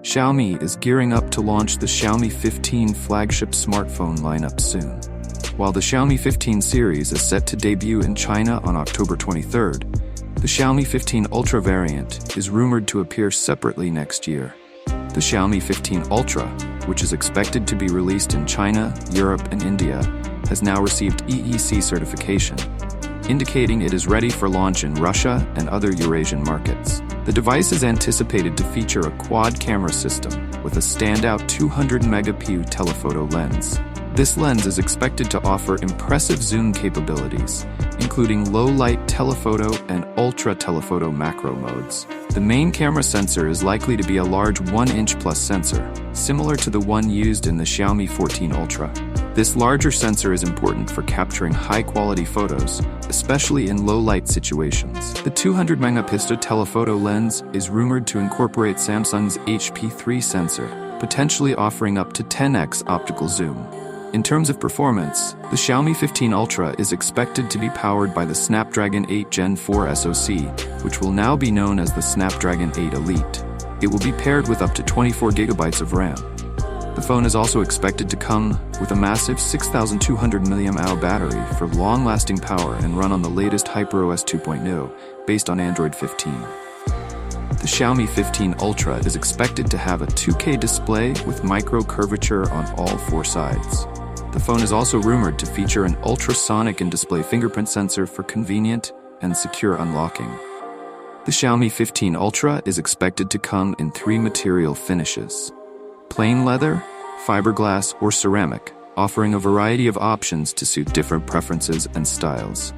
Xiaomi is gearing up to launch the Xiaomi 15 flagship smartphone lineup soon. While the Xiaomi 15 series is set to debut in China on October 23rd, the Xiaomi 15 Ultra variant is rumored to appear separately next year. The Xiaomi 15 Ultra, which is expected to be released in China, Europe, and India, has now received EEC certification, indicating it is ready for launch in Russia and other Eurasian markets. The device is anticipated to feature a quad camera system with a standout 200-megapixel telephoto lens. This lens is expected to offer impressive zoom capabilities, including low-light telephoto and ultra-telephoto macro modes. The main camera sensor is likely to be a large 1-inch plus sensor, similar to the one used in the Xiaomi 14 Ultra. This larger sensor is important for capturing high-quality photos, especially in low-light situations. The 200-megapixel telephoto lens is rumored to incorporate Samsung's HP3 sensor, potentially offering up to 10x optical zoom. In terms of performance, the Xiaomi 15 Ultra is expected to be powered by the Snapdragon 8 Gen 4 SoC, which will now be known as the Snapdragon 8 Elite. It will be paired with up to 24 GB of RAM. The phone is also expected to come with a massive 6,200 mAh battery for long-lasting power and run on the latest HyperOS 2.0, based on Android 15. The Xiaomi 15 Ultra is expected to have a 2K display with micro curvature on all four sides. The phone is also rumored to feature an ultrasonic in-display fingerprint sensor for convenient and secure unlocking. The Xiaomi 15 Ultra is expected to come in 3 material finishes: plain leather, fiberglass, or ceramic, offering a variety of options to suit different preferences and styles.